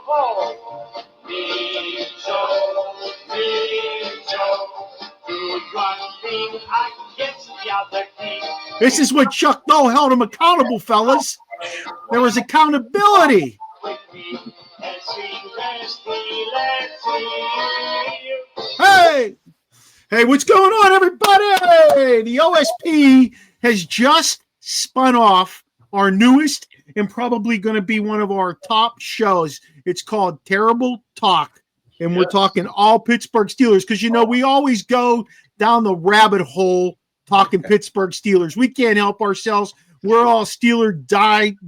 ho. Me Joe, do one thing against the other king. This is what Chuck Noll held him accountable, fellas. There was accountability. Hey, what's going on, everybody? The OSP has just spun off our newest and probably going to be one of our top shows. It's called Terrible Talk, and we're talking all Pittsburgh Steelers because, you know, we always go down the rabbit hole talking Pittsburgh Steelers. We can't help ourselves. We're all Steeler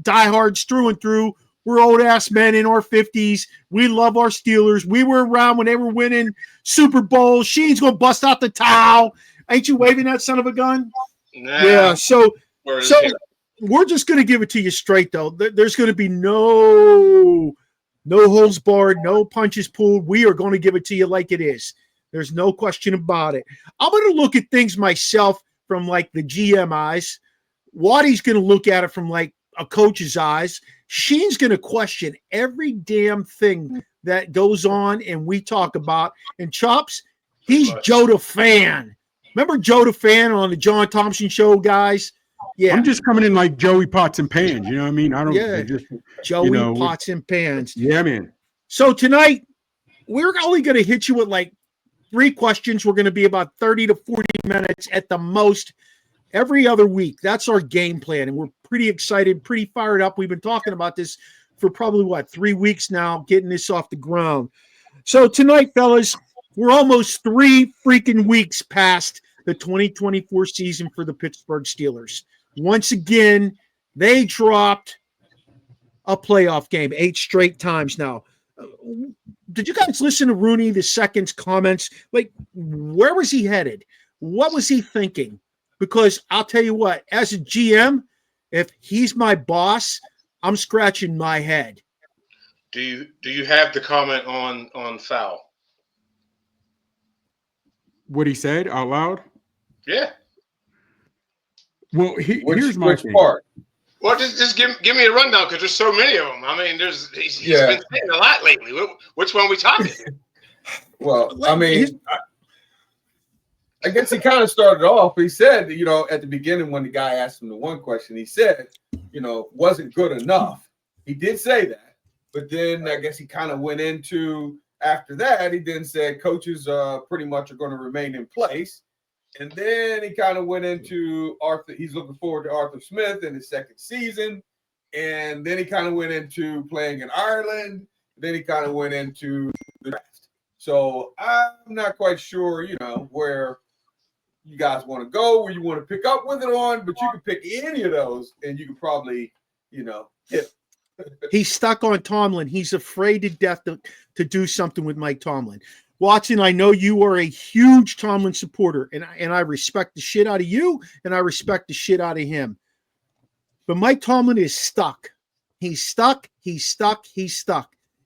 diehards through and through. We're old-ass men in our 50s. We love our Steelers. We were around when they were winning Super Bowls. Sheen's going to bust out the towel. Ain't you waving that son of a gun? Nah. Yeah, so we're just going to give it to you straight, though. There's going to be no holds barred, no punches pulled. We are going to give it to you like it is. There's no question about it. I'm going to look at things myself from, like, the GM eyes. Waddy's going to look at it from, like, a coach's eyes. Sheen's going to question every damn thing that goes on and we talk about. And Chops, he's Joe the Fan. Remember Joe the Fan on the John Thompson show, guys? Yeah. I'm just coming in like Joey Pots and Pans. You know what I mean? I don't. Yeah. Just, Joey Pots and Pans. Yeah, man. So tonight, we're only going to hit you with like 3 questions. We're going to be about 30 to 40 minutes at the most every other week. That's our game plan, and we're pretty excited, pretty fired up. We've been talking about this for probably, 3 weeks now, getting this off the ground. So tonight, fellas, we're almost 3 freaking weeks past the 2024 season for the Pittsburgh Steelers. Once again, they dropped a playoff game 8 straight times now. Did you guys listen to Rooney II's comments? Like, where was he headed? What was he thinking? Because I'll tell you what, as a GM, if he's my boss, I'm scratching my head. Do you have the comment on foul? What he said out loud? Yeah. Well, here's my which thing. part? Well, just give me a rundown because there's so many of them. I mean, he's been saying a lot lately. Which one are we talking? Well, I mean, I guess he kind of started off. He said, at the beginning when the guy asked him the one question, he said, wasn't good enough. He did say that, but then I guess he kind of went into after that. He then said coaches pretty much are going to remain in place. And then he kind of went into Arthur. He's looking forward to Arthur Smith in his second season. And then he kind of went into playing in Ireland. Then he kind of went into the draft. So I'm not quite sure, where you guys want to go, where you want to pick up with it on, but you can pick any of those and you can probably, hit. He's stuck on Tomlin. He's afraid to death to do something with Mike Tomlin. Watson, I know you are a huge Tomlin supporter, and I respect the shit out of you, and I respect the shit out of him. But Mike Tomlin is stuck. He's stuck.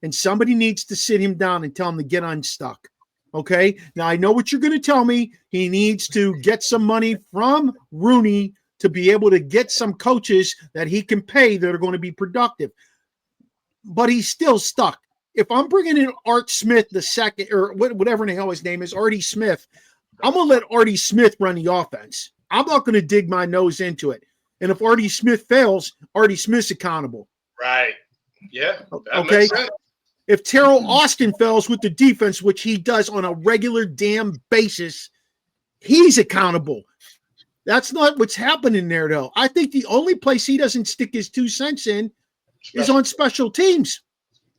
And somebody needs to sit him down and tell him to get unstuck. Okay? Now, I know what you're going to tell me. He needs to get some money from Rooney to be able to get some coaches that he can pay that are going to be productive. But he's still stuck. If I'm bringing in Art Smith the second, or whatever the hell his name is, Artie Smith, I'm going to let Artie Smith run the offense. I'm not going to dig my nose into it. And if Artie Smith fails, Artie Smith's accountable. Right. Yeah. Okay. Makes sense. If Terrell Austin fails with the defense, which he does on a regular damn basis, he's accountable. That's not what's happening there, though. I think the only place he doesn't stick his 2 cents in is on special teams.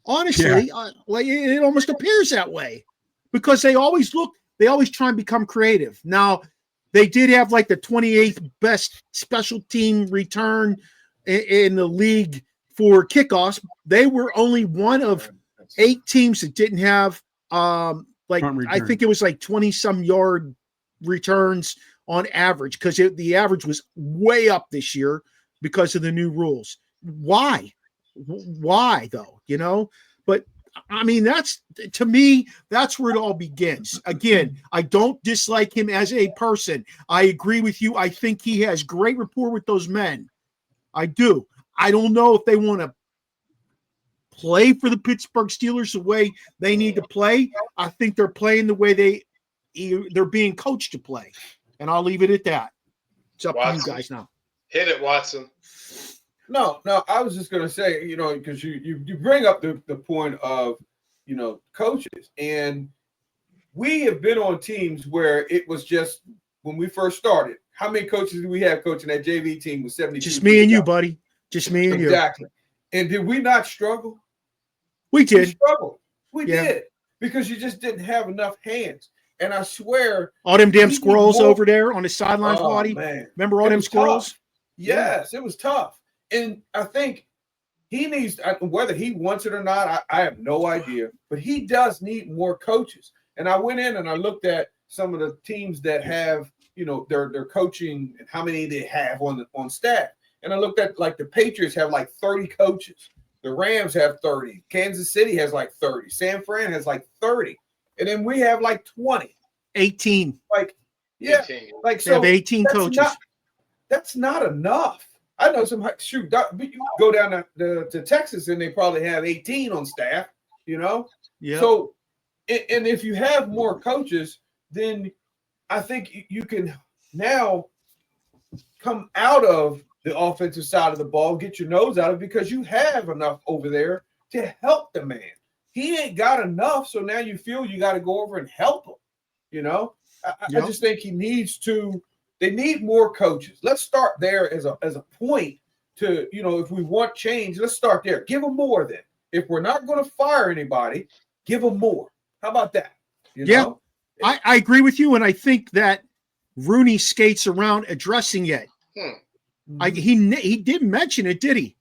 Honestly, like it almost appears that way because they always try and become creative. Now, they did have like the 28th best special team return in the league for kickoffs. They were only one of 8 teams that didn't have I think it was like 20-some yard returns on average because the average was way up this year because of the new rules. Why though? But I mean, to me, that's where it all begins. Again, I don't dislike him as a person. I agree with you. I think he has great rapport with those men. I do. I don't know if they want to play for the Pittsburgh Steelers the way they need to play. I think they're playing the way they're being coached to play. And I'll leave it at that. It's up to you guys now. Hit it, Watson. No, I was just gonna say, because you bring up the point of, coaches, and we have been on teams where it was just when we first started. How many coaches do we have coaching that JV team with 72? Just me and you, buddy. Just me and you. Exactly. And did we not struggle? We did. We struggled. We did, because you just didn't have enough hands. And I swear, all them damn squirrels over there on the sidelines, Waddy. Man. Remember all them squirrels? Tough. Yes, it was tough. And I think he needs, whether he wants it or not, I have no idea. But he does need more coaches. And I went in and I looked at some of the teams that have, their coaching and how many they have on staff. And I looked at, like, the Patriots have like 30 coaches. The Rams have 30. Kansas City has like 30. San Fran has like 30. And then we have like 20. 18. Like, yeah. 18. Like, so they have 18 coaches. That's not enough. I know some you go down to Texas and they probably have 18 on staff, Yeah. So, and if you have more coaches, then I think you can now come out of the offensive side of the ball, get your nose out of it, because you have enough over there to help the man. He ain't got enough, so now you feel you got to go over and help him. I just think he needs to. They need more coaches. Let's start there as a point to, if we want change, let's start there. Give them more then. If we're not going to fire anybody, give them more. How about that? I agree with you, and I think that Rooney skates around addressing it. He didn't mention it, did he?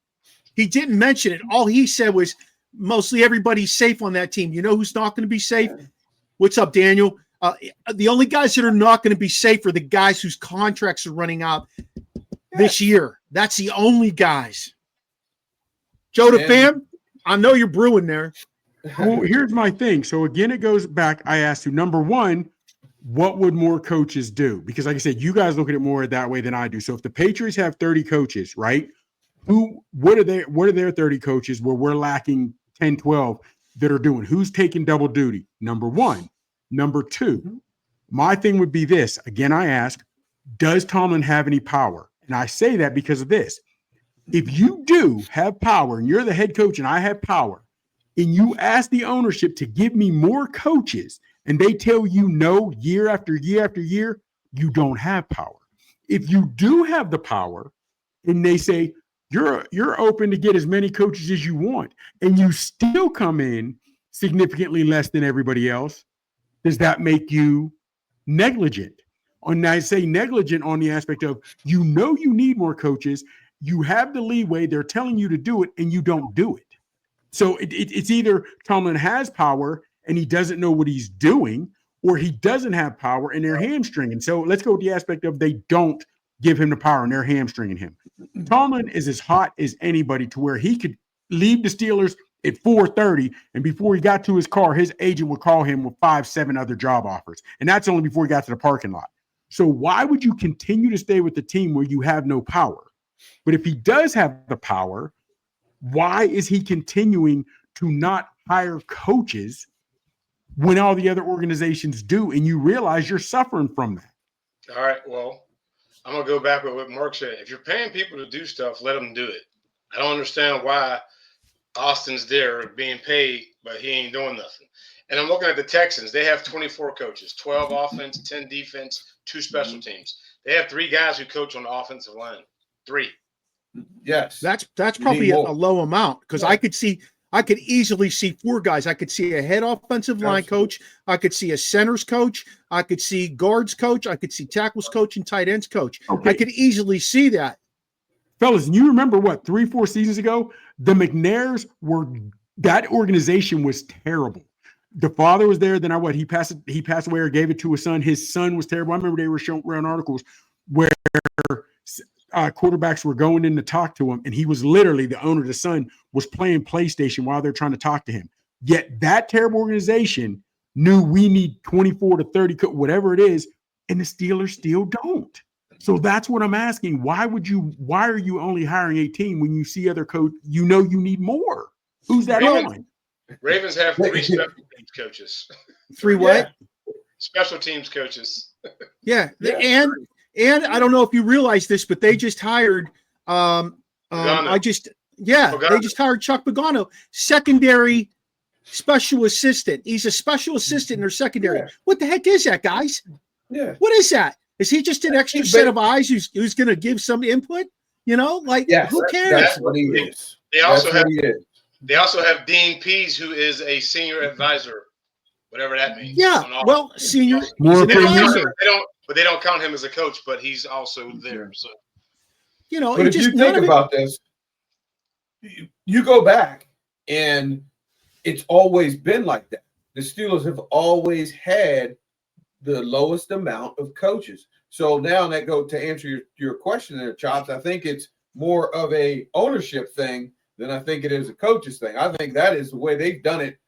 He didn't mention it. All he said was mostly everybody's safe on that team. You know who's not going to be safe? What's up, Daniel? The only guys that are not going to be safe are the guys whose contracts are running out this year. That's the only guys. Joe the fam, I know you're brewing there. Well, here's my thing. So again, it goes back. I asked you, number one, what would more coaches do? Because like I said, you guys look at it more that way than I do. So if the Patriots have 30 coaches, right? What are their 30 coaches where we're lacking 10, 12 that are doing? Who's taking double duty? Number one. Number two, my thing would be this. Again, I ask, does Tomlin have any power? And I say that because of this. If you do have power and you're the head coach and I have power, and you ask the ownership to give me more coaches and they tell you no year after year after year, you don't have power. If you do have the power and they say you're open to get as many coaches as you want and you still come in significantly less than everybody else, does that make you negligent? And I say negligent on the aspect of, you need more coaches, you have the leeway, they're telling you to do it, and you don't do it. So it's either Tomlin has power and he doesn't know what he's doing, or he doesn't have power and they're hamstringing. So let's go with the aspect of they don't give him the power and they're hamstringing him. Tomlin is as hot as anybody to where he could leave the Steelers at 4:30, and before he got to his car, his agent would call him with 5-7 other job offers. And that's only before he got to the parking lot. So why would you continue to stay with the team where you have no power? But if he does have the power, why is he continuing to not hire coaches when all the other organizations do, and you realize you're suffering from that? All right, well, I'm going to go back with what Mark said. If you're paying people to do stuff, let them do it. I don't understand why Austin's there being paid, but he ain't doing nothing. And I'm looking at the Texans. They have 24 coaches, 12 offense, 10 defense, 2 special teams. They have 3 guys who coach on the offensive line. 3. Yes. That's probably a low amount, because I could easily see 4 guys. I could see a head offensive line coach. I could see a centers coach. I could see guards coach. I could see tackles coach and tight ends coach. Okay. I could easily see that. Fellas, you remember what, 3-4 seasons ago, the McNairs that organization was terrible. The father was there, then he passed away or gave it to his son. His son was terrible. I remember they were showing articles where quarterbacks were going in to talk to him, and he was literally, the owner, the son, was playing PlayStation while they're trying to talk to him. Yet that terrible organization knew we need 24 to 30, whatever it is, and the Steelers still don't. So that's what I'm asking. Why are you only hiring 18 when you see other coach? You know you need more. Who's that on? Ravens have 3 special teams coaches. 3 what? Special teams coaches. Yeah. And I don't know if you realize this, but they just hired they just hired Chuck Pagano, secondary special assistant. He's a special assistant in their secondary. Yeah. What the heck is that, guys? Yeah. What is that? Is he just an extra set of eyes who's going to give some input? You know, like who cares? That's what he is. They also have Dean Pease, who is a senior advisor, whatever that means. Yeah, well, senior advisor. They don't count him as a coach, but he's also there. So, you know, but if you think about this, you go back, and it's always been like that. The Steelers have always had the lowest amount of coaches. So now that go to answer your question there, Chops, I think it's more of a ownership thing than I think it is a coach's thing. I think that is the way they've done it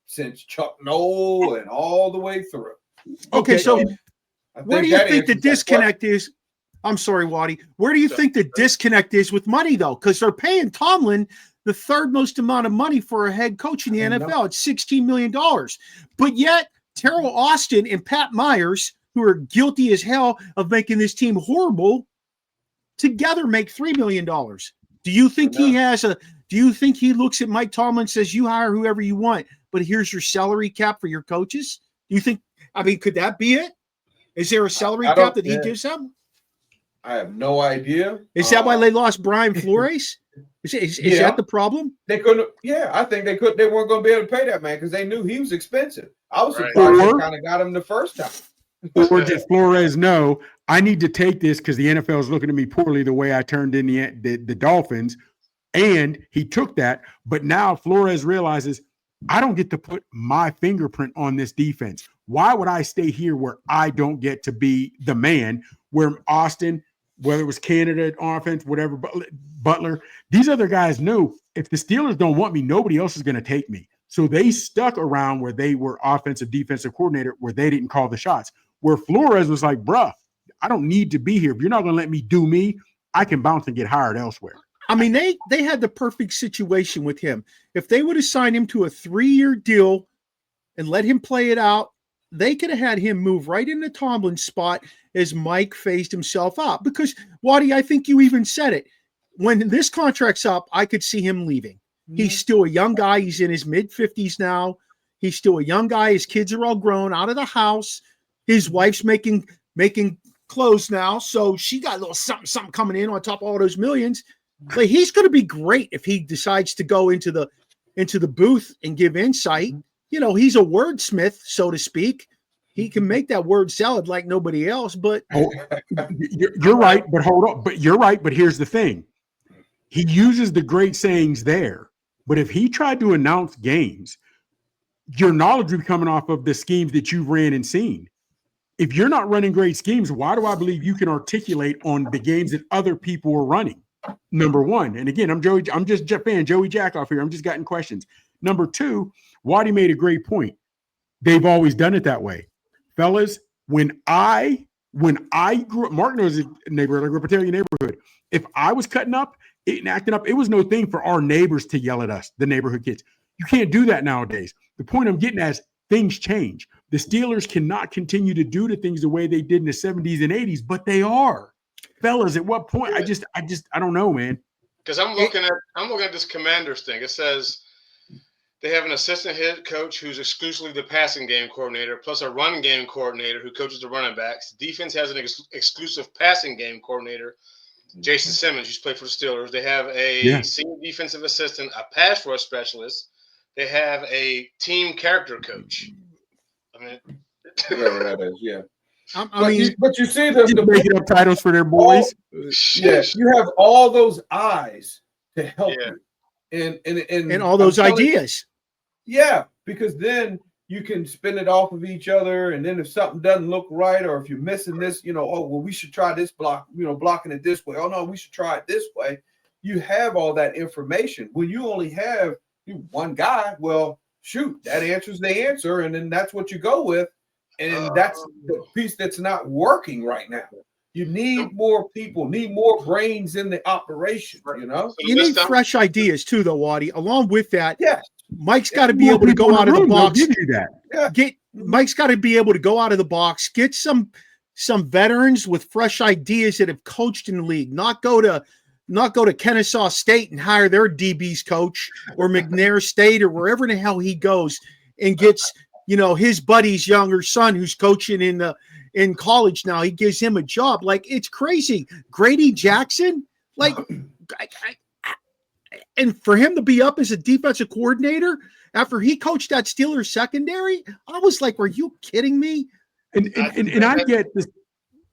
since Chuck Noll and all the way through. Okay, so where do you think the disconnect is? I'm sorry, Waddy. Where do you think the disconnect is with money, though? Because they're paying Tomlin the third most amount of money for a head coach in the NFL. It's $16 million. But yet, Terrell Austin and Pat Myers, who are guilty as hell of making this team horrible, together make $3 million. Do you think do you think he looks at Mike Tomlin and says, you hire whoever you want, but here's your salary cap for your coaches? Do you think, could that be it? Is there a salary cap that he gives them? I have no idea. Is that why they lost Brian Flores? Is that the problem? They couldn't. Yeah, I think they could. They weren't going to be able to pay that man because they knew he was expensive. I was surprised they kind of got him the first time. Or did Flores know I need to take this because the NFL is looking at me poorly the way I turned in the Dolphins, and he took that. But now Flores realizes I don't get to put my fingerprint on this defense. Why would I stay here where I don't get to be the man? Where Austin, whether it was Canada offense, whatever, Butler, these other guys knew if the Steelers don't want me, nobody else is going to take me. So they stuck around where they were offensive, defensive coordinator, where they didn't call the shots. Where Flores was like, bruh, I don't need to be here. If you're not going to let me do me, I can bounce and get hired elsewhere. I mean, they had the perfect situation with him. If they would have signed him to a 3-year deal and let him play it out, they could have had him move right into Tomlin's spot as Mike phased himself out. Because, Waddy, I think you even said it. When this contract's up, I could see him leaving. Mm-hmm. He's still a young guy. He's in his mid-50s now. He's still a young guy. His kids are all grown, out of the house. His wife's making clothes now, so she got a little something coming in on top of all those millions. But he's going to be great if he decides to go into the booth and give insight. You know, he's a wordsmith, so to speak. He can make that word salad like nobody else. But you're right. But hold on. But you're right. But here's the thing: he uses the great sayings there. But if he tried to announce games, your knowledge would be coming off of the schemes that you've ran and seen. If you're not running great schemes, why do I believe you can articulate on the games that other people are running? Number one, and again, I'm just fan Joey Jackoff here. I'm just getting questions. Number two, Waddy made a great point. They've always done it that way, fellas. When I grew up, Mark knows the neighborhood. I grew up in a neighborhood. If I was cutting up and acting up, it was no thing for our neighbors to yell at us, the neighborhood kids. You can't do that nowadays. The point I'm getting at is things change. The Steelers cannot continue to do the things the way they did in the 70s and 80s, but they are. Fellas, at what point? I don't know, man. Because I'm looking at this Commanders thing. It says they have an assistant head coach who's exclusively the passing game coordinator, plus a run game coordinator who coaches the running backs. Defense has an exclusive passing game coordinator, Jason Simmons, who's played for the Steelers. They have a senior defensive assistant, a pass rush specialist. They have a team character coach. I mean, whatever that is, yeah. But you see the making up titles for their boys. Yes, you have all those eyes to help you, and all those ideas. Yeah, because then you can spin it off of each other, and then if something doesn't look right, or if you're missing this, we should try this block, blocking it this way. Oh no, we should try it this way. You have all that information. When you only have one guy, well, shoot, that answers the answer, and then that's what you go with. And that's the piece that's not working right now. You need more people, need more brains in the operation, you know? So You need fresh ideas too, though, Waddy. Along with that, Yes. Mike's got to be able to go out of the box. Give you that. Mike's got to be able to go out of the box, get some veterans with fresh ideas that have coached in the league, not go to Kennesaw State and hire their DB's coach, or McNair State, or wherever the hell he goes and gets, his buddy's younger son who's coaching in college now. He gives him a job. Like, it's crazy. Grady Jackson, like, and for him to be up as a defensive coordinator after he coached that Steelers secondary, I was like, "Are you kidding me?" And I get this.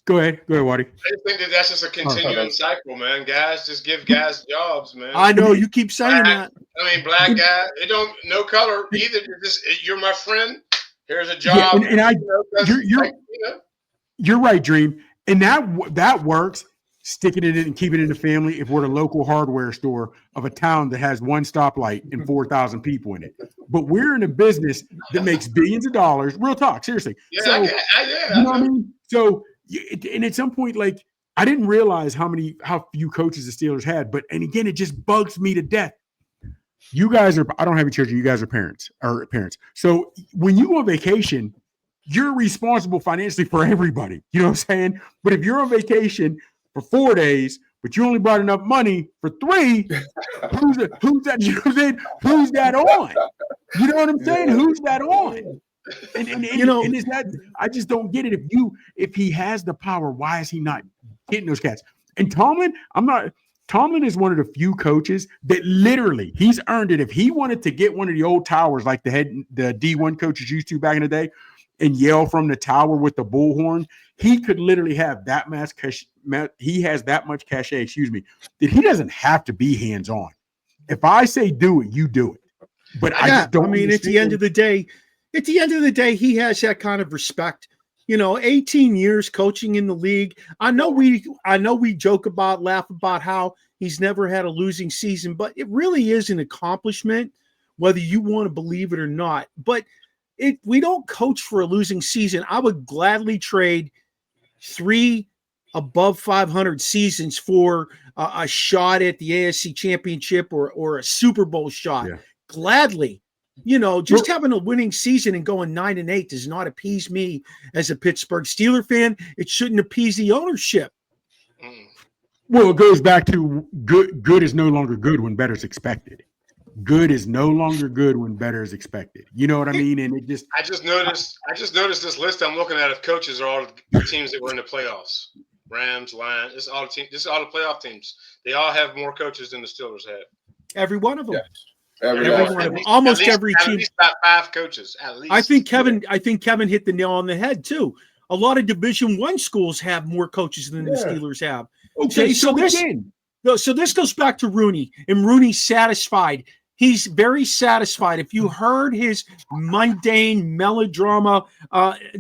Go ahead, Waddy. I just think that's just a continuing cycle, man. Guys, just give guys jobs, man. I know you keep saying that. I mean, black guy, no color either. You're my friend. Here's a job. Yeah, you're right, Dream, and that works. Sticking it in and keeping it in the family. If we're the local hardware store of a town that has one stoplight and 4,000 people in it, but we're in a business that makes billions of dollars. Real talk, seriously. Yeah, so, you know what I mean? So, and at some point, like, I didn't realize how few coaches the Steelers had. And again, it just bugs me to death. You guys I don't have any children. You guys are parents. So when you go on vacation, you're responsible financially for everybody. You know what I'm saying? But if you're on vacation for 4 days, but you only brought enough money for 3, who's that? You know what I'm saying? Who's that on? You know what I'm saying? Who's that on? And is that, I just don't get it. If he has the power, why is he not getting those cats? And Tomlin is one of the few coaches that literally he's earned it. If he wanted to get one of the old towers like the D1 coaches used to back in the day and yell from the tower with the bullhorn, he could literally have that much he has that much cachet, that he doesn't have to be hands-on. If I say do it, you do it. But I just don't. I mean, at the end of the day, he has that kind of respect. 18 years coaching in the league. I know we laugh about how he's never had a losing season, but it really is an accomplishment, whether you want to believe it or not. But we don't coach for a losing season. I would gladly trade 3 above 500 seasons for a shot at the AFC Championship or a Super Bowl shot. Yeah. Gladly. Just having a winning season and going 9-8 does not appease me as a Pittsburgh Steelers fan. It shouldn't appease the ownership. Well, it goes back to good is no longer good when better is expected. Good is no longer good when better is expected. You know what I mean? And I just noticed this list I'm looking at of coaches are all the teams that were in the playoffs. Rams, Lions, this is all the playoff teams. They all have more coaches than the Steelers have. Every one of them. Yes. Almost every team. At least about 5 coaches. At least. I think Kevin hit the nail on the head too. A lot of Division I schools have more coaches than the Steelers have. Okay, so this goes back to Rooney, and Rooney's satisfied. He's very satisfied. If you heard his mundane melodrama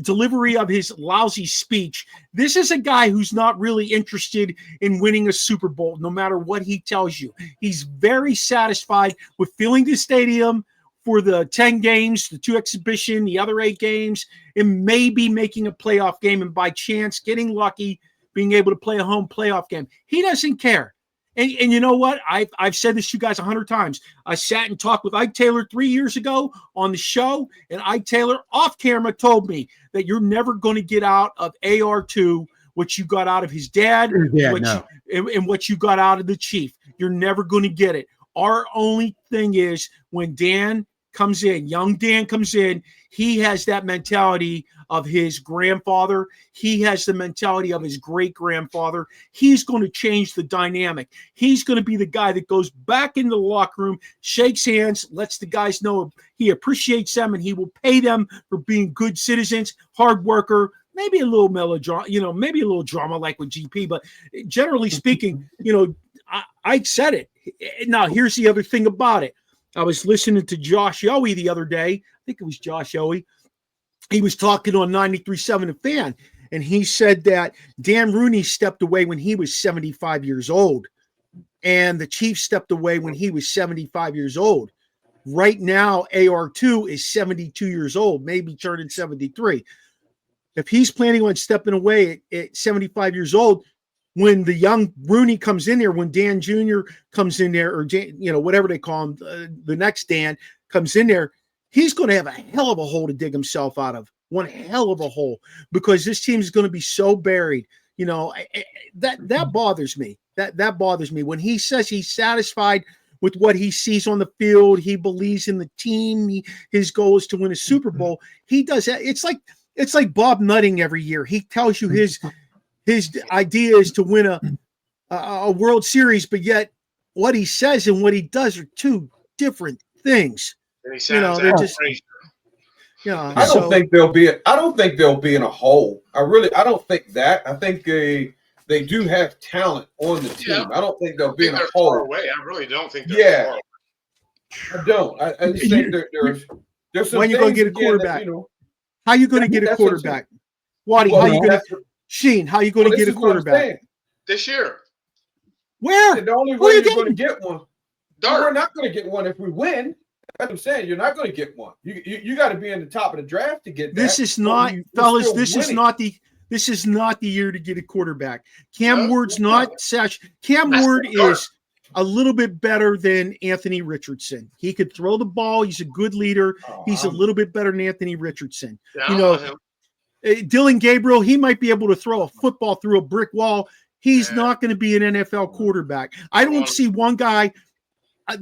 delivery of his lousy speech, this is a guy who's not really interested in winning a Super Bowl, no matter what he tells you. He's very satisfied with filling the stadium for the 10 games, the 2 exhibition, the other 8 games, and maybe making a playoff game, and by chance getting lucky, being able to play a home playoff game. He doesn't care. And you know what? I've said this to you guys 100 times. I sat and talked with Ike Taylor 3 years ago on the show, and Ike Taylor off camera told me that you're never going to get out of AR2 what you got out of his dad, and what you got out of the chief. You're never going to get it. Our only thing is when Dan comes in, young Dan comes in, he has that mentality of his grandfather. He has the mentality of his great-grandfather. He's going to change the dynamic. He's going to be the guy that goes back into the locker room, shakes hands, lets the guys know he appreciates them, and he will pay them for being good citizens, hard worker, maybe a little melodrama, maybe a little drama like with GP, but generally speaking, I said it. Now, here's the other thing about it. I was listening to Josh Yowie the other day. I think it was Josh Yowie. He was talking on 93.7 The Fan, and he said that Dan Rooney stepped away when he was 75 years old, and the Chiefs stepped away when he was 75 years old. Right now, AR2 is 72 years old, maybe turning 73. If he's planning on stepping away at 75 years old, when the young Rooney comes in there, when Dan Jr. comes in there, or whatever they call him, the next Dan comes in there, he's going to have a hell of a hole to dig himself out of. One hell of a hole, because this team is going to be so buried. That bothers me. That bothers me. When he says he's satisfied with what he sees on the field, he believes in the team. His goal is to win a Super Bowl. He does that. It's like Bob Nutting every year. He tells you his idea is to win a World Series, but yet what he says and what he does are two different things. And he sounds they're just. I don't think they'll be in a hole. I don't think that. I think they do have talent on the team. I don't think they'll be in a hole. Far away. I really don't think they're far away. I don't. I just think there's some. When are you going to get a quarterback? How are you going to get a quarterback? Waddy, how are you going to? Sheen, how are you going to get a quarterback? This year. Where? The only way you're going to get one. Dart. We're not going to get one if we win. That's what I'm saying. You're not going to get one. You got to be in the top of the draft to get that. This is not, fellas. This is not the year to get a quarterback. Cam Ward's not such. Cam Ward is a little bit better than Anthony Richardson. He could throw the ball. He's a good leader. He's a little bit better than Anthony Richardson. Dylan Gabriel, he might be able to throw a football through a brick wall. He's not going to be an NFL quarterback. I don't see one guy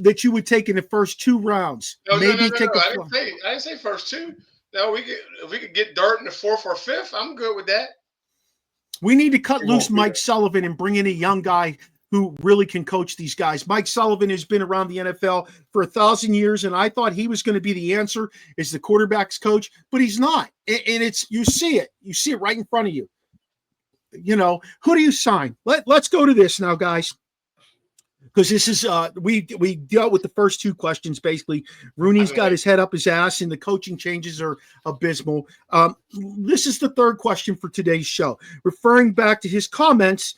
that you would take in the first 2 rounds. No, I didn't say first 2. No, if we could get Dart in the 4th or 5th, I'm good with that. We need to cut loose Mike Sullivan and bring in a young guy who really can coach these guys. Mike Sullivan has been around the NFL for 1,000 years, and I thought he was going to be the answer as the quarterback's coach, but he's not. And you see it right in front of you. Who do you sign? Let's go to this now, guys. Because this is we dealt with the first 2 questions basically. Rooney's got his head up his ass, and the coaching changes are abysmal. This is the 3rd question for today's show. Referring back to his comments,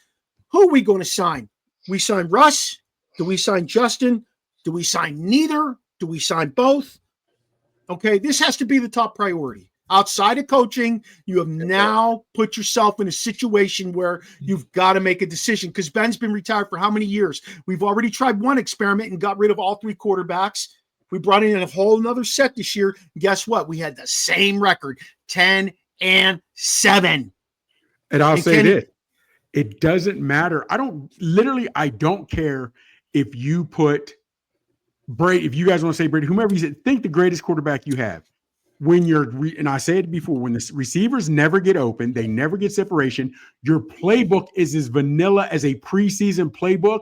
who are we going to sign? We sign Russ? Do we sign Justin? Do we sign neither? Do we sign both? Okay, this has to be the top priority. Outside of coaching, you have now put yourself in a situation where you've got to make a decision, because Ben's been retired for how many years? We've already tried one experiment and got rid of all 3 quarterbacks. We brought in a whole nother set this year. Guess what? We had the same record, 10-7. And I'll say this. It doesn't matter. I don't care if you put Brady, if you guys want to say Brady, whomever you said, think the greatest quarterback you have. When and I said it before, when the receivers never get open, they never get separation, your playbook is as vanilla as a preseason playbook.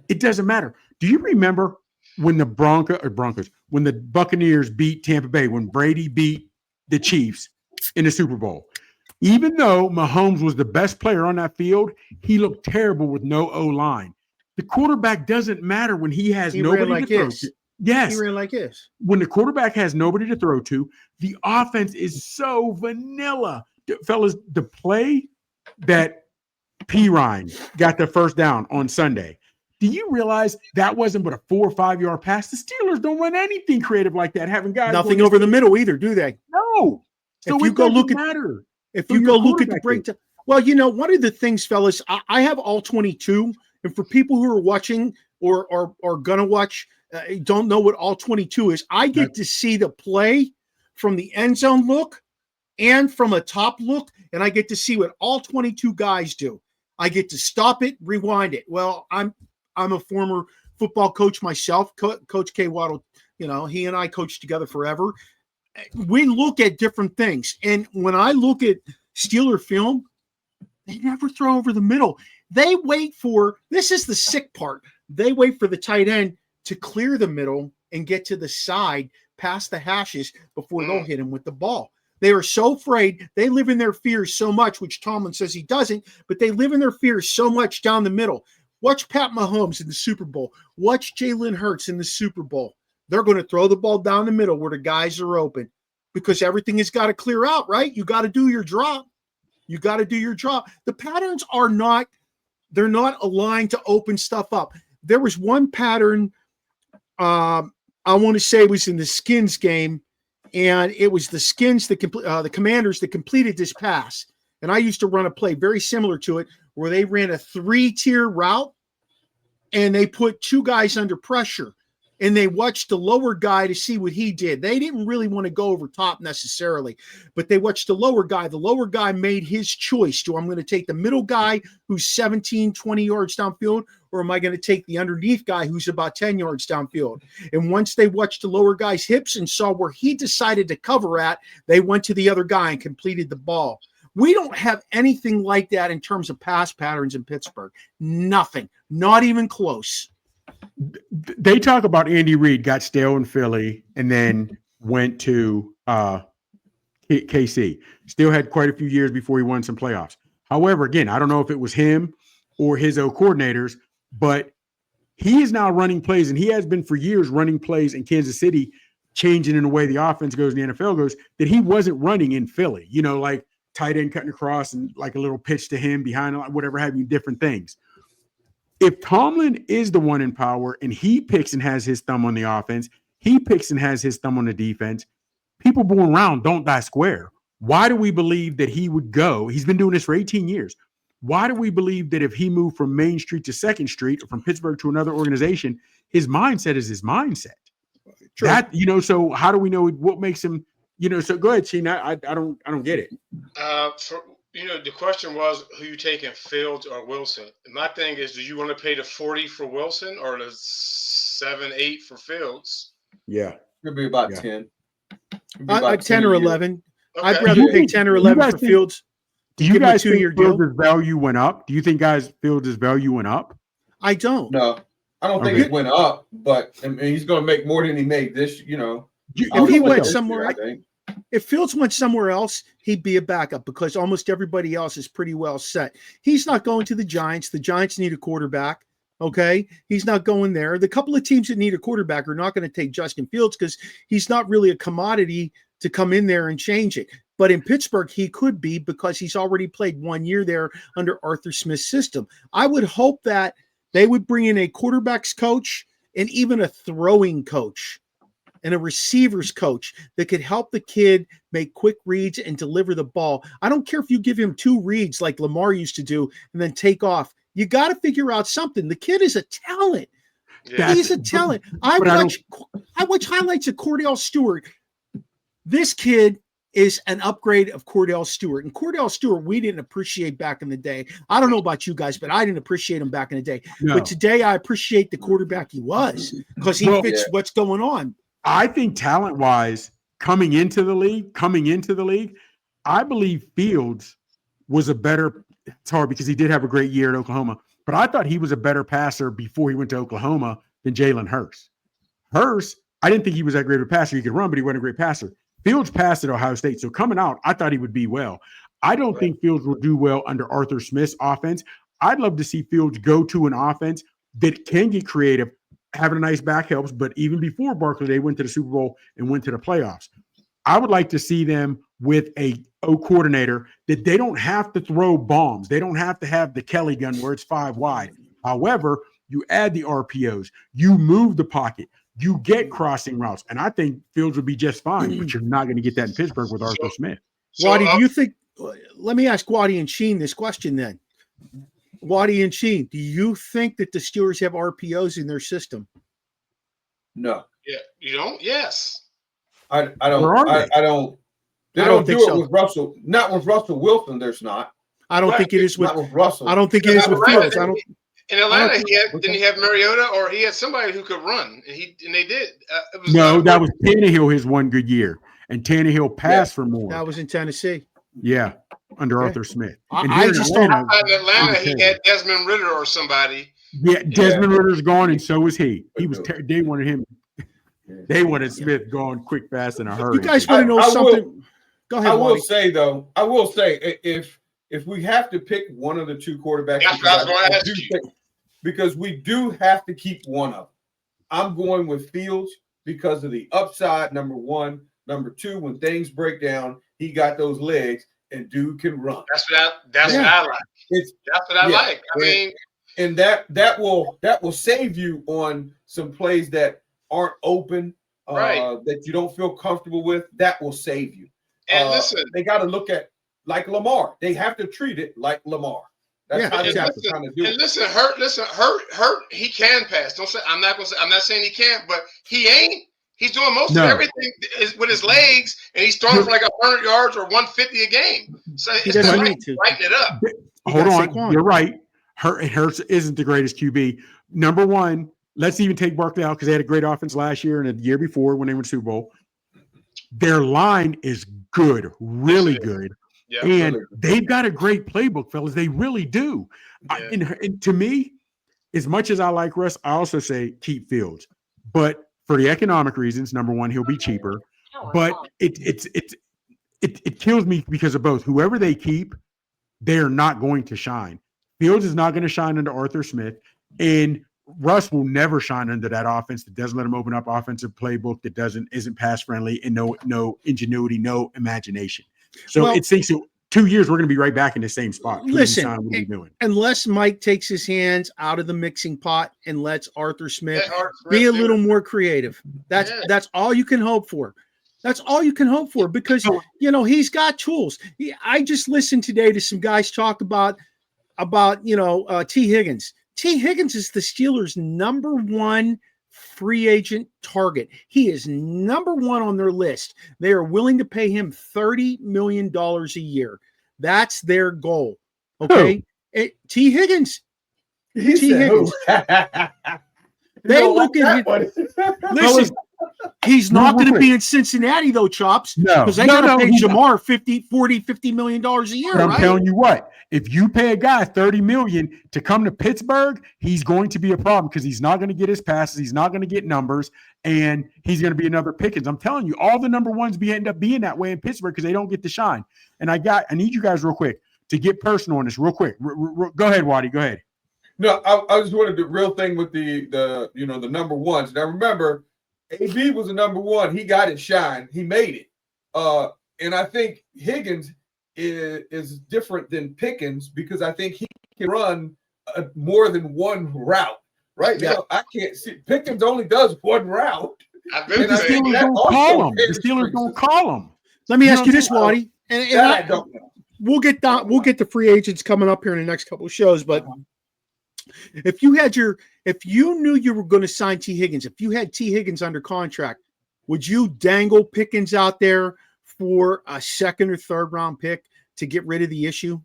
It doesn't matter. Do you remember when the when the Buccaneers beat Tampa Bay, when Brady beat the Chiefs in the Super Bowl? Even though Mahomes was the best player on that field, he looked terrible with no O-line. The quarterback doesn't matter when he has nobody to throw to. Yes. He ran like this. When the quarterback has nobody to throw to, the offense is so vanilla. Fellas, the play that Pirine got the first down on Sunday, do you realize that wasn't but a 4 or 5 yard pass? The Steelers don't run anything creative like that, having guys nothing over the middle either, do they? No. So if you go look at the breakdown, well, one of the things, fellas, I have all 22, and for people who are watching or are gonna watch, don't know what all 22 is. I get to see the play from the end zone look and from a top look, and I get to see what all 22 guys do. I get to stop it, rewind it. Well, I'm a former football coach myself. Coach K. Waddle, he and I coached together forever. We look at different things, and when I look at Steeler film, they never throw over the middle. They wait for, this is the sick part, they wait for the tight end to clear the middle and get to the side past the hashes before they'll hit him with the ball. They are so afraid. They live in their fears so much, which Tomlin says he doesn't, but they live in their fears so much down the middle. Watch Pat Mahomes in the Super Bowl. Watch Jalen Hurts in the Super Bowl. They're going to throw the ball down the middle where the guys are open, because everything has got to clear out, right? You got to do your drop. The patterns are not, they're not aligned to open stuff up. There was one pattern, I want to say it was in the Skins game, and it was the Skins, the Commanders that completed this pass. And I used to run a play very similar to it where they ran a 3-tier route and they put 2 guys under pressure and they watched the lower guy to see what he did. They didn't really want to go over top necessarily, but they watched the lower guy. The lower guy made his choice. I'm going to take the middle guy who's 17, 20 yards downfield, or am I going to take the underneath guy who's about 10 yards downfield? And once they watched the lower guy's hips and saw where he decided to cover at, they went to the other guy and completed the ball. We don't have anything like that in terms of pass patterns in Pittsburgh. Nothing, not even close. They talk about Andy Reid got stale in Philly and then went to KC. Still had quite a few years before he won some playoffs. However, again, I don't know if it was him or his old coordinators, but he is now running plays, and he has been for years running plays in Kansas City, changing in the way the offense goes and the NFL goes, that he wasn't running in Philly. You know, like tight end cutting across and like a little pitch to him behind, whatever have you, different things. If Tomlin is the one in power and he picks and has his thumb on the offense, he picks and has his thumb on the defense, people born round don't die square. Why do we believe that he would go? He's been doing this for 18 years. Why do we believe that if he moved from Main Street to 2nd Street or from Pittsburgh to another organization, his mindset is his mindset? True. That, you know, so how do we know what makes him, you know, so go ahead, Sheen. I don't get it. The question was who you taking, Fields or Wilson? And my thing is, do you want to pay the 40 for Wilson or the 7, 8 for Fields? Yeah. It'll be about 10. About 10 or 11. Okay. I'd rather pay 10 or 11 for Fields. Do you guys think Fields' value went up? Do you think Fields' value went up? I don't. No, I don't think it went up, but I mean, he's going to make more than he made this, you know. If he went somewhere, if Fields went somewhere else, he'd be a backup because almost everybody else is pretty well set. He's not going to the Giants. The Giants need a quarterback. Okay. He's not going there. The couple of teams that need a quarterback are not going to take Justin Fields because he's not really a commodity to come in there and change it. But in Pittsburgh, he could be because he's already played 1 year there under Arthur Smith's system. I would hope that they would bring in a quarterback's coach and even a throwing coach and a receivers coach that could help the kid make quick reads and deliver the ball. I don't care if you give him 2 reads like Lamar used to do and then take off. You got to figure out something. The kid is a talent. Yeah. He's a talent. I watch highlights of Cordell Stewart. This kid is an upgrade of Cordell Stewart. And Cordell Stewart, we didn't appreciate back in the day. I don't know about you guys, but I didn't appreciate him back in the day. No. But today I appreciate the quarterback he was because he fits what's going on. I think talent-wise, coming into the league, I believe Fields was a better – it's hard because he did have a great year at Oklahoma, but I thought he was a better passer before he went to Oklahoma than Jalen Hurts. Hurts, I didn't think he was that great of a passer. He could run, but he wasn't a great passer. Fields passed at Ohio State, so coming out, I thought he would be well. I don't think Fields will do well under Arthur Smith's offense. I'd love to see Fields go to an offense that can get creative. Having a nice back helps, but even before Barkley, they went to the Super Bowl and went to the playoffs. I would like to see them with a coordinator that they don't have to throw bombs. They don't have to have the Kelly gun where it's 5 wide. However, you add the RPOs, you move the pocket, you get crossing routes, and I think Fields would be just fine, but you're not going to get that in Pittsburgh with Arthur Smith. Waddy, do you think – let me ask Waddy and Sheen this question then. Waddy and Sheen, do you think that the Steelers have RPOs in their system? No. Yeah, you don't? Yes. I don't. I don't. They don't do it with Russell. Not with Russell Wilson. There's not. I don't think it is with Russell. I don't think it is with Fields. In Atlanta, didn't he have Mariota, or he had somebody who could run, and they did. That was Tannehill his one good year, and Tannehill passed for more. That was in Tennessee. Yeah, under Arthur Smith. I just don't. In Atlanta, he had Desmond Ridder or somebody. Yeah, Desmond Ridder's gone, and so is he. He was. They wanted him. They wanted Smith going quick, fast, in a hurry. You guys want to know something? Go ahead. I will say though. I will say if we have to pick one of the 2 quarterbacks, because we do have to keep one of them. I'm going with Fields because of the upside. Number 1, number 2. When things break down, he got those legs, and dude can run. That's what I like. That's what I like. I mean, and that will save you on some plays that aren't open. that you don't feel comfortable with, that will save you. And listen, they got to look at like Lamar. They have to treat it like Lamar. That's how they have to kind of do it. And Hurt, he can pass. Don't say I'm not saying he can't, but he ain't. He's doing most of everything with his legs, and he's throwing for like 100 yards or 150 a game. So he doesn't need to brighten it up. Hold on, you're right. Hurts isn't the greatest QB. Number one, let's even take Barkley out because they had a great offense last year and the year before when they went to Super Bowl. Their line is good, really good. Yeah, and they've got a great playbook, fellas. They really do. Yeah. And to me, as much as I like Russ, I also say keep Fields. But for the economic reasons, number one, he'll be cheaper. But it kills me because of both. Whoever they keep, they are not going to shine. Fields is not going to shine under Arthur Smith, and Russ will never shine under that offense that doesn't let him open up offensive playbook, that isn't pass friendly, and no ingenuity, no imagination. So it seems 2 years we're going to be right back in the same spot. Listen, unless Mike takes his hands out of the mixing pot and lets Arthur Smith be a little more creative, that's all you can hope for. That's all you can hope for because he's got tools. I just listened today to some guys talk about T. Higgins. T. Higgins is the Steelers' number one free agent target. He is number one on their list. They are willing to pay him $30 million a year. That's their goal. Okay. T. Higgins. T. Higgins. They look at him. Listen, he's not going to be in Cincinnati though, Chops. Because they got to pay Jamar $50 million a year. But I'm telling you what, if you pay a guy $30 million to come to Pittsburgh, he's going to be a problem because he's not going to get his passes, he's not going to get numbers, and he's going to be another Pickens. I'm telling you, all the number ones end up being that way in Pittsburgh because they don't get to shine. And I need you guys real quick to get personal on this real quick. Go ahead, Waddy. Go ahead. No, I just wanted the real thing with the number ones. Now remember, AB was the number one. He got it shine. He made it. And I think Higgins is different than Pickens because I think he can run more than one route. Right now, I can't see. Pickens only does one route. The Steelers don't call him. The Steelers don't call him. Let me ask you this, Waddy. And I don't know. We'll get the free agents coming up here in the next couple of shows, but if you knew you were going to sign T. Higgins, if you had T. Higgins under contract, would you dangle Pickens out there for a second or third round pick to get rid of the issue?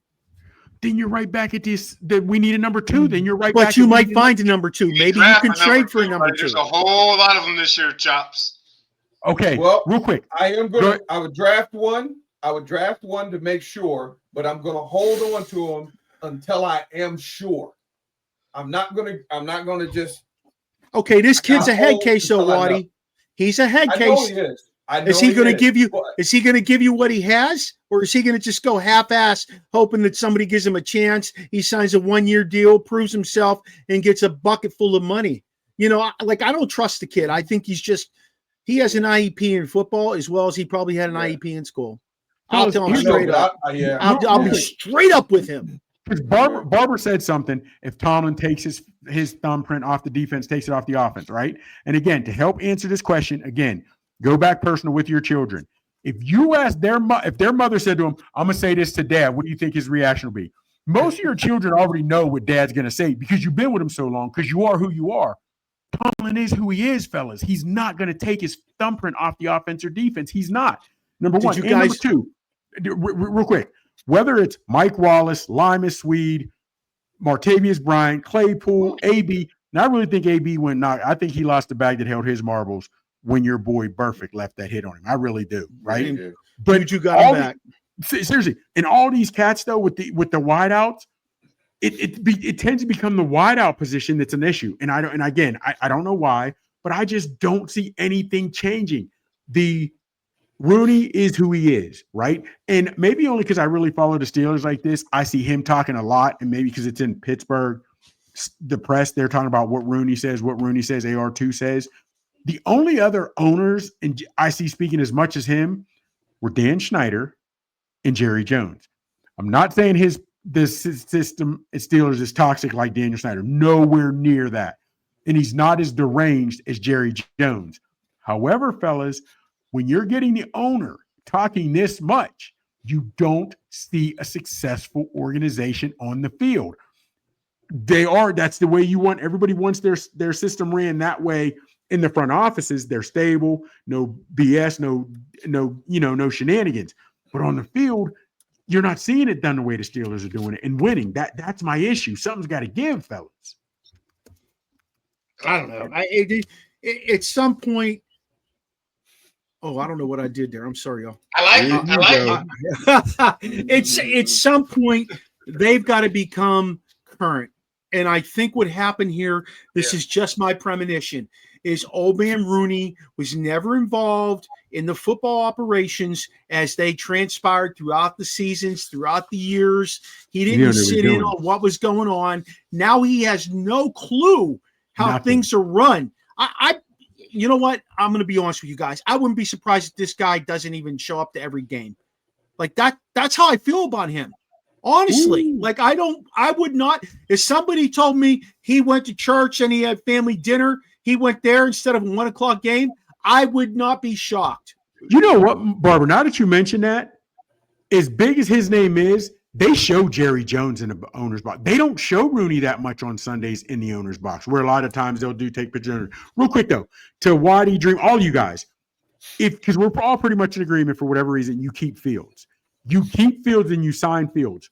Then you're right back at this that we need a number two. Then you're right back. But you might find a number two. Maybe you can trade for a number two. There's a whole lot of them this year, Chops. Okay. Well, real quick. I would draft one. I would draft one to make sure, but I'm going to hold on to him until I am sure. I'm not gonna just. Okay, this kid's a head case, so Waddy. He's a head case. He is. Is he going to give you? Is he going to give you what he has, or is he going to just go half-ass, hoping that somebody gives him a chance? He signs a 1-year deal, proves himself, and gets a bucket full of money. I don't trust the kid. I think he has an IEP in football as well as he probably had an IEP in school. I'll tell him straight up. I'll be straight up with him. Because Barber said something, if Tomlin takes his thumbprint off the defense, takes it off the offense, right? And again, to help answer this question, again, go back personal with your children. If you ask if their mother said to him, I'm going to say this to dad, what do you think his reaction will be? Most of your children already know what dad's going to say because you've been with him so long, because you are who you are. Tomlin is who he is, fellas. He's not going to take his thumbprint off the offense or defense. He's not. Number one. And number two, real quick. Whether it's Mike Wallace, Limas Swede, Martavius Bryant, Claypool, AB, and I really think AB went knock. I think he lost the bag that held his marbles when your boy Burfict left that hit on him. I really do, right? But you got him back. Seriously, and all these cats though with the wideouts, it tends to become the wideout position that's an issue. And I don't know why, but I just don't see anything changing. The Rooney is who he is, right? And maybe only because I really follow the Steelers like this, I see him talking a lot, and maybe because it's in Pittsburgh, the press, they're talking about what Rooney says, AR2 says. The only other owners and I see speaking as much as him were Dan Snyder and Jerry Jones. I'm not saying this system at Steelers is toxic like Daniel Snyder. Nowhere near that. And he's not as deranged as Jerry Jones. However, fellas, when you're getting the owner talking this much, you don't see a successful organization on the field. That's the way you want. Everybody wants their system ran that way in the front offices. They're stable, no BS, no shenanigans. But on the field, you're not seeing it done the way the Steelers are doing it and winning. That's my issue. Something's got to give, fellas. I don't know. At some point, I don't know what I did there. I'm sorry, y'all. I like it. At some point, they've got to become current. And I think what happened here, this is just my premonition, is old man Rooney was never involved in the football operations as they transpired throughout the seasons, throughout the years. He didn't sit in on what was going on. Now he has no clue how things are run. You know what? I'm going to be honest with you guys. I wouldn't be surprised if this guy doesn't even show up to every game. Like that's how I feel about him. Honestly, like I would not, if somebody told me he went to church and he had family dinner, he went there instead of a 1 o'clock game, I would not be shocked. You know what, Barbara, now that you mention that, as big as his name is, they show Jerry Jones in the owner's box. They don't show Rooney that much on Sundays in the owner's box, where a lot of times they'll take pictures. Real quick, though, to Waddy Dream, all you guys, because we're all pretty much in agreement for whatever reason, you keep Fields. You keep Fields and you sign Fields.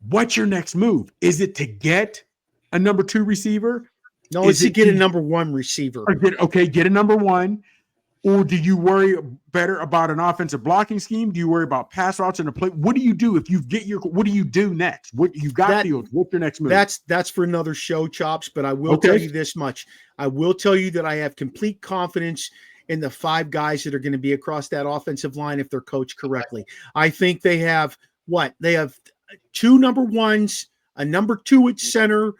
What's your next move? Is it to get a number 2 receiver? No, it's to get a number 1 receiver. Get a number 1. Or do you worry better about an offensive blocking scheme? Do you worry about pass routes in the play? What do you do if you get what do you do next? What you've got Fields. What's your next move? That's for another show, Chops, but I will tell you this much. I will tell you that I have complete confidence in the 5 guys that are going to be across that offensive line if they're coached correctly. I think they have They have 2 number 1s, a number 2 at center.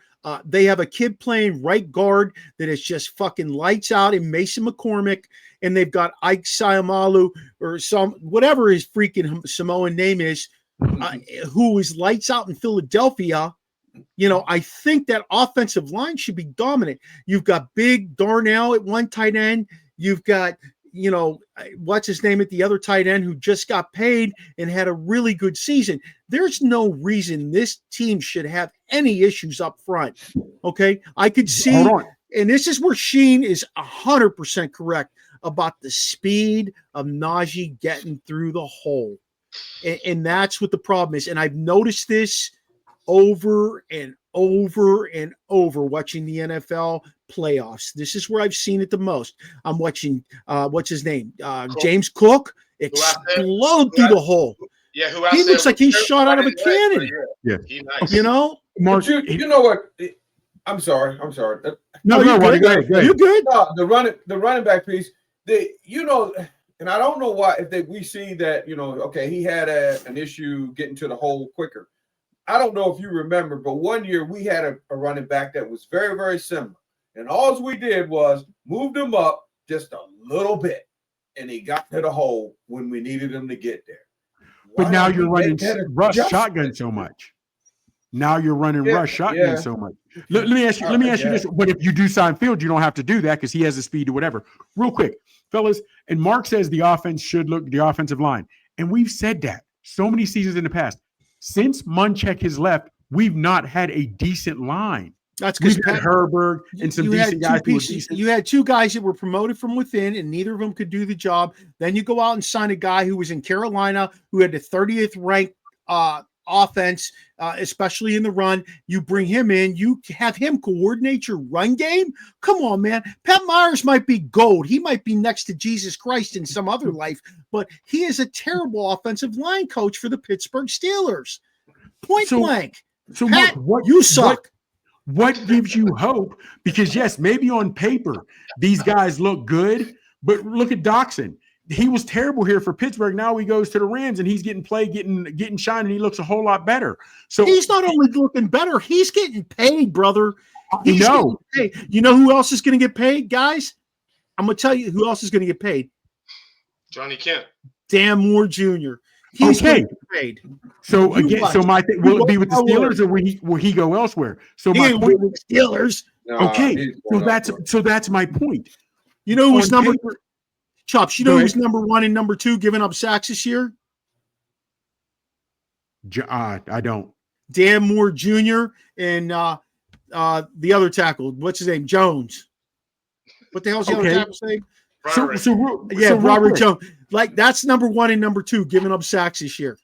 They have a kid playing right guard that is just fucking lights out in Mason McCormick, and they've got Ike Sayamalu or whatever his freaking Samoan name is, who is lights out in Philadelphia. I think that offensive line should be dominant. You've got Big Darnell at one tight end. You've got what's his name at the other tight end who just got paid and had a really good season. There's no reason this team should have any issues up front. Okay. I could see, and this is where Sheen is 100% correct about the speed of Najee getting through the hole. And that's what the problem is. And I've noticed this over and over and over watching the NFL playoffs. This is where I've seen it the most. I'm watching what's his name? James Cook explode through the hole. Yeah, he looks like he's shot out of a cannon. Yeah. Mark, you know what? I'm sorry. No, you're good. You're good. No, the running back piece. And I don't know why we see that, he had an issue getting to the hole quicker. I don't know if you remember, but one year we had a running back that was very, very similar. And all we did was moved him up just a little bit, and he got to the hole when we needed him to get there. But now you're running rush shotgun so much. Now you're running rush shotgun so much. Let me ask you this. But if you do sign Field, you don't have to do that because he has the speed or whatever. Real quick, fellas, and Mark says the offense should look the offensive line. And we've said that so many seasons in the past. Since Munchak has left, we've not had a decent line. That's because Herberg and some decent guys. You had 2 guys that were promoted from within, and neither of them could do the job. Then you go out and sign a guy who was in Carolina, who had the 30th ranked offense, especially in the run. You bring him in, you have him coordinate your run game. Come on, man. Pat Myers might be gold. He might be next to Jesus Christ in some other life, but he is a terrible offensive line coach for the Pittsburgh Steelers. Point blank. So Pat, what you suck. What gives you hope? Because yes, maybe on paper these guys look good, but look at Doxson. He was terrible here for Pittsburgh. Now he goes to the Rams and he's getting played, getting shine, and he looks a whole lot better. So he's not only looking better, he's getting paid, brother. You know who else is going to get paid, guys? I'm going to tell you who else is going to get paid. Johnny Kemp. Dan Moore Jr. He's okay. Paid. So again, my thing, will it be with the Steelers or will he go elsewhere? So my point with the Steelers. Okay, so that's my point. You know who's number Chops, you know who's number 1 and number 2 giving up sacks this year? I don't. Dan Moore Jr. and the other tackle. What's his name? Jones. What the hell's the other tackle's name? Robert Jones. Like, that's number 1 and number 2 giving up sacks this year.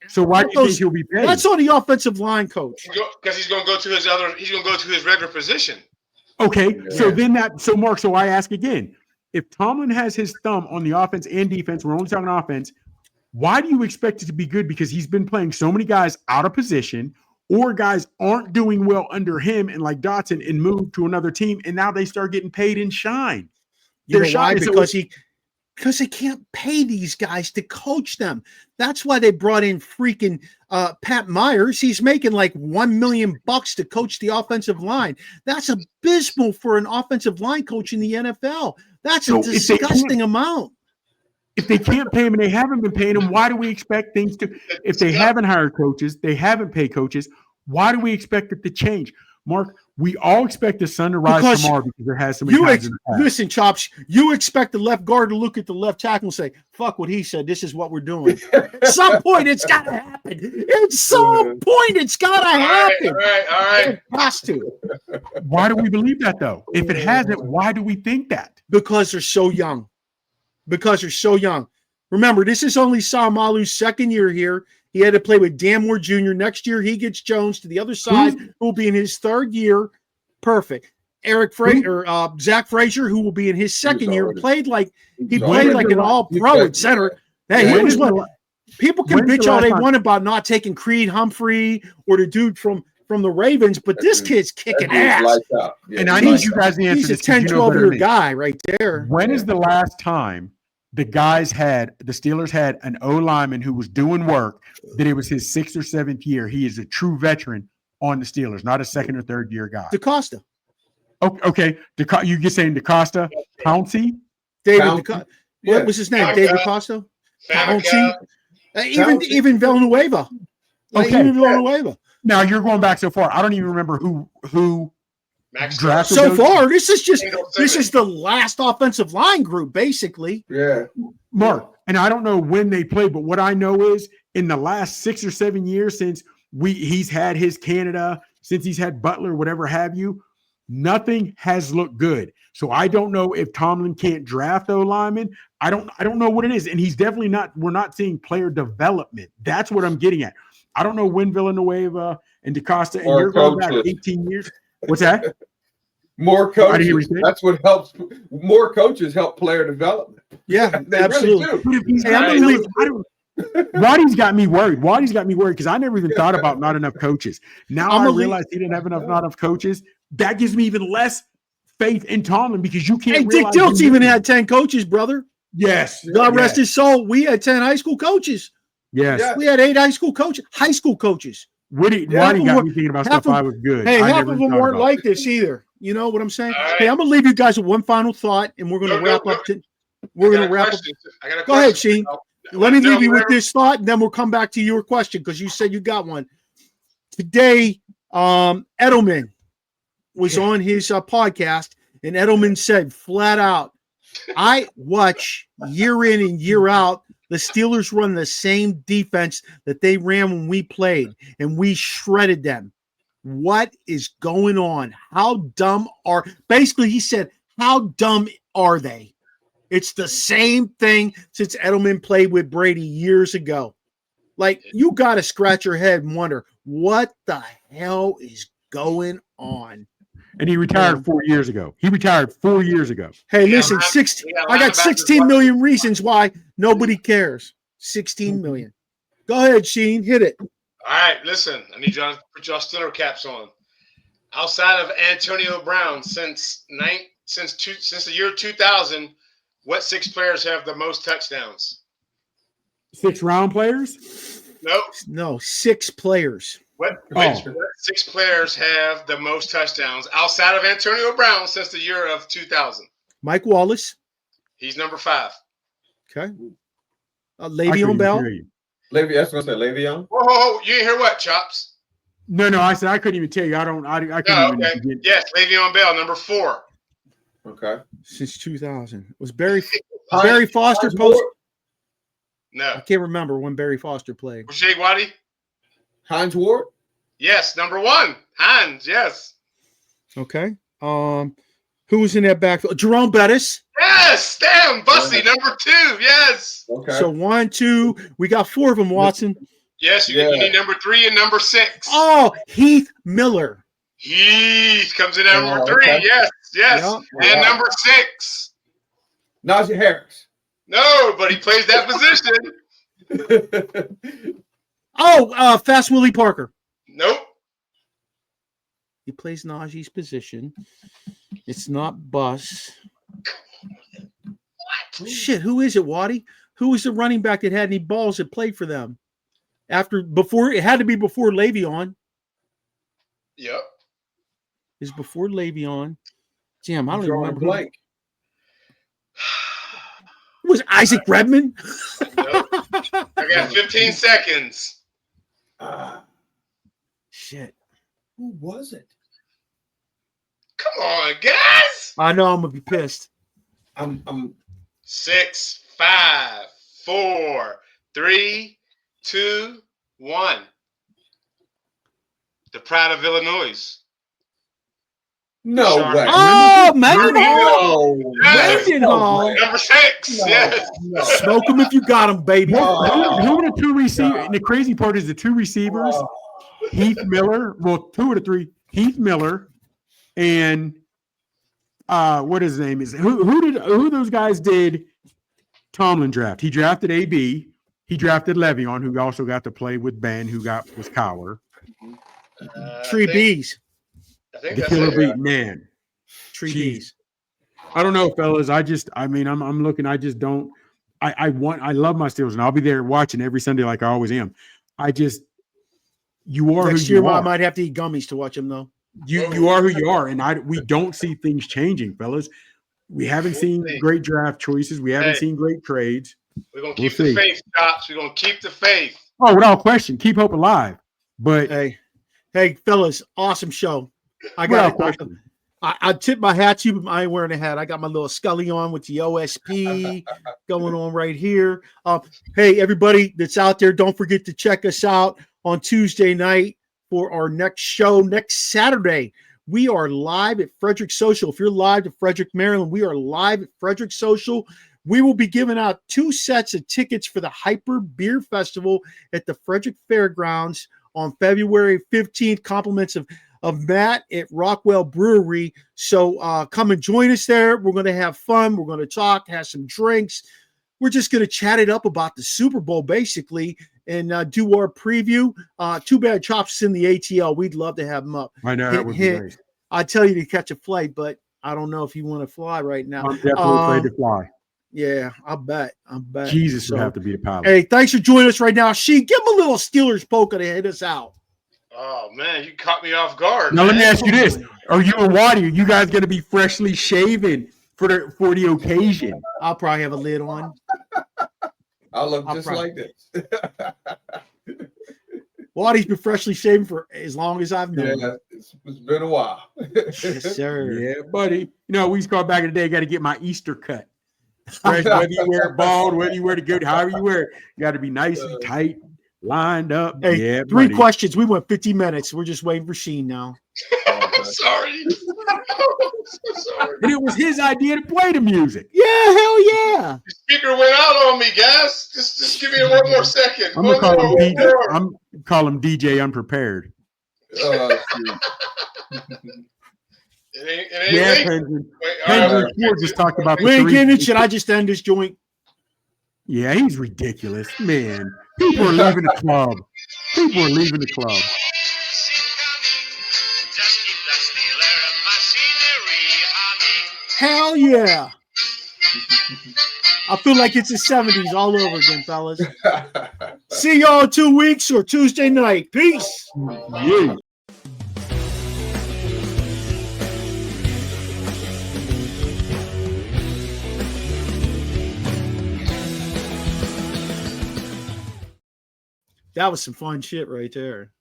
So why do you think he'll be paid? That's on the offensive line coach. Because he's going to go to his other. He's going to go to his regular position. Okay, so Mark. So I ask again: if Tomlin has his thumb on the offense and defense, we're only talking offense. Why do you expect it to be good? Because he's been playing so many guys out of position, or guys aren't doing well under him, and like Dotson, and move to another team, and now they start getting paid and shine. You know why? Because they can't pay these guys to coach them. That's why they brought in freaking Pat Myers. He's making like $1 million to coach the offensive line. That's abysmal for an offensive line coach in the NFL. That's a disgusting amount. If they can't pay him and they haven't been paying him, why do we expect things to? If they haven't hired coaches, they haven't paid coaches. Why do we expect it to change? Mark, we all expect the sun to rise tomorrow because there has so many times in the past. Listen, Chops, you expect the left guard to look at the left tackle and say, fuck what he said. This is what we're doing. At some point, it's got to happen. At some point, it's got to happen. All right. It has to. Why do we believe that, though? If it hasn't, why do we think that? Because they're so young. Remember, this is only Samalu's second year here. He had to play with Dan Moore Jr. Next year, he gets Jones to the other side, who will be in his third year. Perfect. Zach Frazier, who will be in his second year, played like an all-pro at center. Hey, he was one. People can bitch all they want about not taking Creed Humphrey or the dude from the Ravens, but this kid's kicking ass. Yeah, and I need you guys to answer this. He's a 10, 12-year guy right there. When is the last time the Steelers had an O lineman who was doing work that it was his 6th or 7th year? He is a true veteran on the Steelers, not a 2nd or 3rd year guy. DaCosta. Okay. You just saying DaCosta? Pouncey? What was his name? David DaCosta? Pouncey? Even Villanueva. Even Villanueva. Now you're going back so far. I don't even remember who drafted so far. This is the last offensive line group, basically. Yeah. Mark, and I don't know when they played, but what I know is in the last 6 or 7 years since he's had his Canada, since he's had Butler, whatever have you, nothing has looked good. So I don't know if Tomlin can't draft O linemen. I don't know what it is. And he's definitely not, we're not seeing player development. That's what I'm getting at. I don't know when Villanueva and DaCosta, and you're going back 18 years. What's that? More coaches. That's what helps. More coaches help player development. Yeah, absolutely. Really Waddy's got me worried. Because I never even thought about not enough coaches. Now I realize he didn't have not enough coaches. That gives me even less faith in Tomlin because you can't. Hey, Dick Dilts even had 10 coaches, brother. Yes. God rest his soul. We had 10 high school coaches. Yes. We had 8 high school coaches. Waddy got me thinking about stuff I was good. Hey, half of them weren't like this either. You know what I'm saying? Right. Hey, I'm going to leave you guys with one final thought, and we're going to wrap up. We're going to wrap up. Go ahead, Sheen. Let me leave you with this thought, and then we'll come back to your question because you said you got one. Today, Edelman was on his podcast, and Edelman said flat out, I watch year in and year out the Steelers run the same defense that they ran when we played, and we shredded them. What is going on? How dumb basically he said, how dumb are they? It's the same thing since Edelman played with Brady years ago. Like, you got to scratch your head and wonder, what the hell is going on? And he retired 4 years ago. Hey, listen, I got 16 million reasons why nobody cares. 16 million. Go ahead, Sheen. Hit it. All right, listen. I need y'all to put y'all Steeler caps on. Outside of Antonio Brown, since the year 2000, what 6 players have the most touchdowns? 6 round players? Nope. No, 6 players. What 6 players have the most touchdowns outside of Antonio Brown since the year of 2000? Mike Wallace. He's number 5. Okay. Le'Veon Bell. That's what I said. Le'Veon. Whoa, you didn't hear what, Chops? No, I said I couldn't even tell you. I couldn't even Yes, Le'Veon Bell, number 4. Okay. Since 2000. Was Barry Barry Foster post. No. I can't remember when Barry Foster played. Rashae Waddy? Hines Ward? Yes, number 1. Hines, yes. Okay. Who was in that backfield? Jerome Bettis. Yes, damn, Bussy, number 2, yes. Okay. So 1, 2. We got 4 of them, Watson. Yes, you need number 3 and number 6. Oh, Heath Miller. Heath comes in at number 3, okay. yes. Yep. And number 6. Najee Harris. No, but he plays that position. Oh, Fast Willie Parker. Nope. He plays Najee's position. It's not Bus. What? Shit, who is it, Waddy? Who was the running back that had any balls that played for them? Before it had to be before Le'Veon. Yep. It's before Le'Veon. Damn, I don't even remember. Blank. It was Isaac Redman. Nope. I got 15 seconds. Shit. Who was it? Come on, guys. I know I'm gonna be pissed. I'm 6, 5, 4, 3, 2, 1. The Pride of Illinois. no Sorry. way. Oh, Mendenhall. No. Yes. Mendenhall. Number 6. No. Yes. No. Smoke them if you got them, baby. Who were the 2 receivers? And the crazy part is the 2 receivers, Heath Miller. Well, 2 of the 3, Heath Miller, and what his name is. Who those guys did Tomlin draft? He drafted AB. He drafted Le'Veon, who also got to play with Ben, who was Cowher. Tree Bees. I think The that's killer it. beat, man. Tree Jeez. Bees. I don't know, fellas. I'm looking. I just don't. I love my Steelers, and I'll be there watching every Sunday like I always am. You are Next who year, you I are. might have to eat gummies to watch them, though. You are who you are, and we don't see things changing, fellas. We haven't seen great draft choices. We haven't seen great trades. We're going to We'll keep the see. faith, Chops. We're going to keep the faith. Oh, without question, keep hope alive. But Hey, fellas, awesome show. without question, I tip my hat to you, but I ain't wearing a hat. I got my little Scully on with the OSP going on right here. Hey, everybody that's out there, don't forget to check us out on Tuesday night for our next show next Saturday. We are live at Frederick Social. If you're live to Frederick, Maryland, we are live at Frederick Social. We will be giving out 2 sets of tickets for the Hyper Beer Festival at the Frederick Fairgrounds on February 15th. Compliments of Matt at Rockwell Brewery. So come and join us there. We're going to have fun. We're going to talk, have some drinks. We're just going to chat it up about the Super Bowl, basically, and do our preview. Too bad Chops is in the ATL. We'd love to have him up. I know that would be nice. I tell you to catch a flight, but I don't know if you want to fly right now. I'm definitely afraid to fly. Yeah, I bet. Jesus would have to be the pilot. Hey, thanks for joining us right now. She give him a little Steelers polka to hit us out. Oh, man, you caught me off guard. Now, let me man. ask you this. Are you and Waddy, are you guys going to be freshly shaven for the occasion? I'll probably have a lid on. I look just like this. Waddy's been freshly shaven for as long as I've known. Yeah, it's been a while. Yes, sir. Yeah, buddy. You know, we used to call back in the day, got to get my Easter cut. Fresh, whether you wear it bald, whether you wear the good, however you wear it, you got to be nice and tight, lined up. Hey, yeah, 3 buddy. questions. We went 50 minutes. We're just waiting for Sheen now. I'm sorry. I'm so sorry. And it was his idea to play the music. Yeah, hell yeah. The speaker went out on me, guys. Just give me one more second. I'm gonna call him One DJ. more. I'm call him DJ Unprepared. Shoot. It ain't Yeah, late. Penguin. Wait, all Penguin right. Ford just talked about We the ain't three. getting it. Should I just end this joint? Yeah, he's ridiculous, man. People are leaving the club. People are leaving the club. Hell yeah. I feel like it's the 70s all over again, fellas. See y'all in 2 weeks or Tuesday night. Peace. Yeah. That was some fun shit right there.